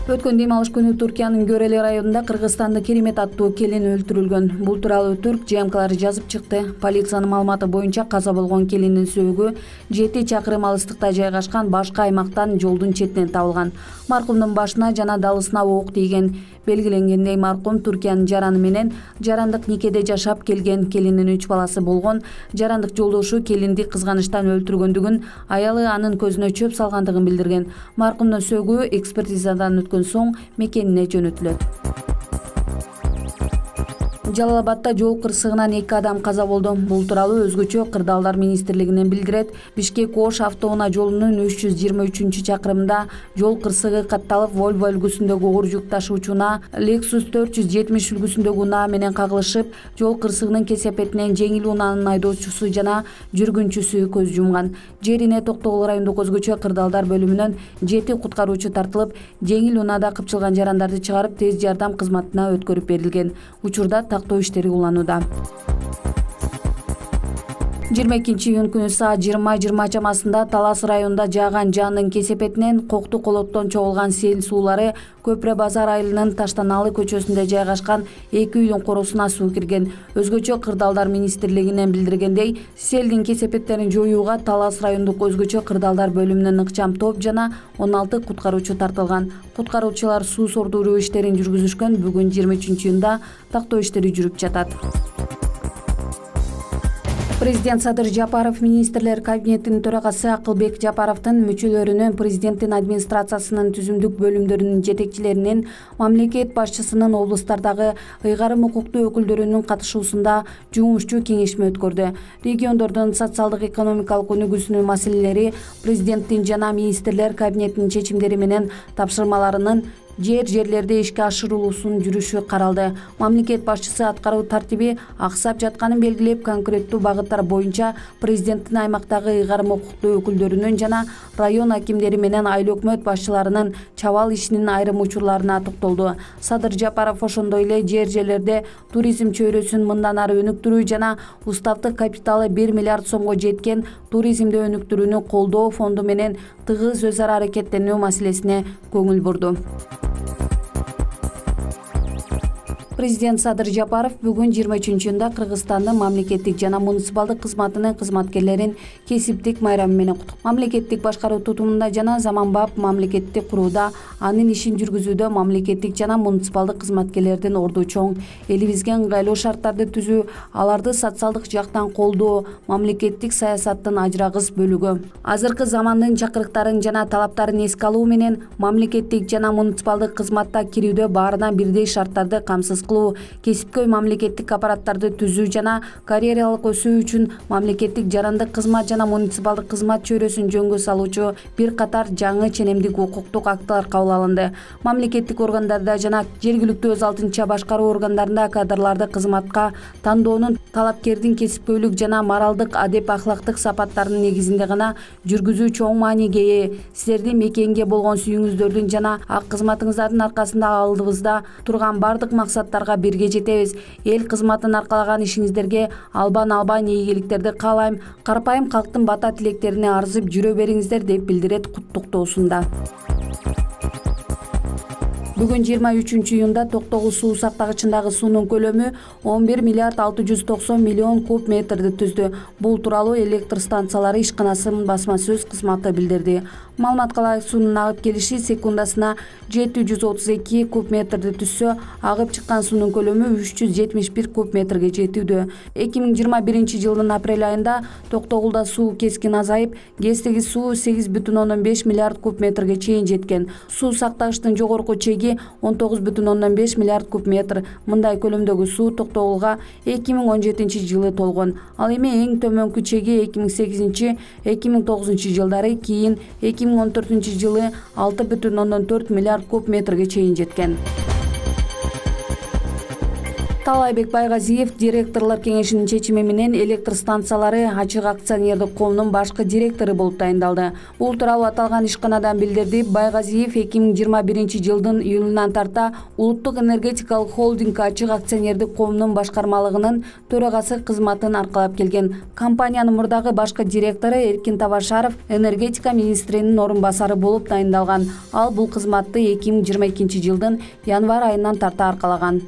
Өткөн дем алыш күнү Түркиянын Göreli районунда Кыргызстандын Керемет аттуу келин өлтүрүлгөн. Бул тууралуу түрк ЖМКлары жазып чыкты. Полициянын маалыматы боюнча каза болгон келиндин сөөгү 7 чакырым алыстыкта жайгашкан башка аймактан жолдун четинен табылган. Маркумдун башына жана далысына ок тийген. Белгиленгендей, маркум Түркиянын жараны менен жарандык никеде жашап келген, келиндин 3 баласы болгон. Жарандык жолдошу келинди кызганыштан өлтүргөндүгүн, аялы анын көзүнө чөп салгандыгын билдирген. Маркумдун сөөгү экспертизадан өткөн соң мекенине жөнөтүлөт. Жалал-Абадта жол кырсыгынан 2 адам каза болду. Бул тууралуу өзгөчө Кырдаалдар министрлигинен билдирет. Бишкек-Ош автоунаа жолунун 323 чакырымында жол кырсыгы катталып, Volvo үлгүсүндөгү оор жүк ташуучуна Lexus 470 үлгүсүндөгү унаа менен кагылышып, жол кырсыгынын кесепетинен жеңил унаанын айдоочусу жана жүргүнчүсү көз жумган. Жерине Токтогул райондук өзгөчө Кырдаалдар бөлүмүнөн 7 куткаруучу тартылып, жеңил унаада кыпчылган жарандарды чыгарып, тез жардам кызматына өткөрүп берилген. Учурда тактоо иштери уланууда. 22-июнь күнү саат 20:20 чамасында Талас районунда жааган жаандын кесепетинен Кокту колоттон чогулган сел суулары Көпүрө базар айылынын Таштаналы көчөсүндө жайгашкан 2 үйдүн коросуна суу кирген. Өзгөчө Кырдаалдар министрлигинен билдиргендей, селдин кесепеттерин жоюуга Талас райондук өзгөчө Кырдаалдар бөлүмүнөн ыкчам топ жана 16 куткаруучу тартылган. Куткаруучулар суу сордуруу иштерин жүргүзүшкөн. Бүгүн 23-июнда тактоо иштери жүрүп жатат. Президент Садыр Жапаров министрлер кабинетинин төрагасы Акылбек Жапаровдун мүчөлөрүнүн, президенттин администрациясынын түзүмдүк бөлүмдөрүнүн жетекчилеринин, мамлекет башчысынын облустардагы ыйгарым укуктуу өкүлдөрүнүн катышуусунда жумушчу кеңешме өткөрдү. Региондордун социалдык экономикалык өнүгүүсүнүн маселелери президенттин жана министрлер кабинетинин чечимдери менен тапшырмаларынын жерлерде ишке ашырылуусунун жүрүшү каралды. Мамлекет башчысы аткаруу тартиби аксап жатканын белгилеп, конкреттүү багыттар боюнча президенттин аймактагы ыйгарым укуктуу өкүлдөрүнүн жана район акимдери менен айыл өкмөт башчыларынын чабал ишинин айрым учурларына токтолду. Садыр Жапаров ошондой эле жерлерде туризм чөйрөсүн мындан ары өнүктүрүү жана уставдык капиталы 1 миллиард сомго жеткен туризмди өнүктүрүүнү колдоо фонду менен тыгыз өз ара аракеттенүү маселесине көңүл бурду. Президент Садыр Жапаров бүгүн 23-июнда Кыргызстандын мамлекеттик жана муниципалдык кызматынын кызматкерлерин кесиптик майрамы менен куттуктады. Мамлекеттик башкаруу тутумунда жана заманбап мамлекетти курууда, анын ишин жүргүзүүдө мамлекеттик жана муниципалдык кызматкерлердин орду чоң. Элибизге ыңгайлуу шарттарды түзүү, аларды социалдык жактан колдоо мамлекеттик саясаттын ажырагыс бөлүгү. Азыркы замандын чакырыктарын жана талаптарын эске алуу менен мамлекеттик жана муниципалдык кызматта кирүүдө баарынан бирдей шарттарды камсыз кылуу, кесипкөй мамлекеттик аппараттарды түзүү жана карьералык өсүү үчүн мамлекеттик жарандык кызмат жана муниципалдык кызмат чөйрөсүн жөнгө салуучу бир катар жаңы ченемдик укуктук актылар кабыл алынды. Мамлекеттик органдарда жана жергиликтүү өз алдынча башкаруу органдарында кадрларды кызматка тандоонун талапкердин кесипкөйлүк жана моралдык, адеп ахлактык сапаттарынын негизинде гана жүргүзүү чоң мааниге ээ. Сиздердин мекенге болгон сүйүүңүздөрдүн жана ак кызматыңыздардын аркасында алдыбызда турган бардык максаттар бирге жетебиз. Эл кызматын аркалаган ишиңиздерге албан ийгиликтерди каалайм. Карапайым калктын бата тилектерине арзып жүрө бериңиздер деп билдирет куттуктоосунда. Бүгүн 23-июнда Токтогул суу сактагычындагы суунун көлөмү 11 миллиард 690 миллион куб метрди түздү. Бул тууралуу электр станциялары ишканасынын басма сөз кызматы билдирди. Маалыматка ылайык, суунун агып келиши секундасына 732 куб метрди түзсө, агып чыккан суунун көлөмү 371 куб метрге жетүүдө. 2021-жылдын апрель айында Токтогулда суу кескин азайып, ГЭСтеги суу 8,5 миллиард куб метрге чейин жеткен. Суу сактагычтын жогорку чеги 19,5 миллиард куб метр. Мындай көлөмдөгү суу Токтогулга 2017-жылы толгон. Ал эми эң төмөнкү чеги 2008-2009 жылдары, кийин 2014-жылы 6,4 миллиард куб метрге чейин жеткен. Таалайбек Байгазиев директорлор кеңешинин чечими менен электр станциялары ачык акционердик коомунун башкы директору болуп тайындалды. Бул тууралуу аталган ишканадан билдирди. Байгазиев 2021-жылдын июлунан тарта Улуттук энергетикалык холдинг ачык акционердик коомунун башкармалыгынын төрагасы кызматын аркалап келген. Компаниянын мурдагы башкы директору Эркин Табашаров энергетика министринин орун басары болуп тайындалган. Ал бул кызматты 2022-жылдын январь айынан тарта аркалаган.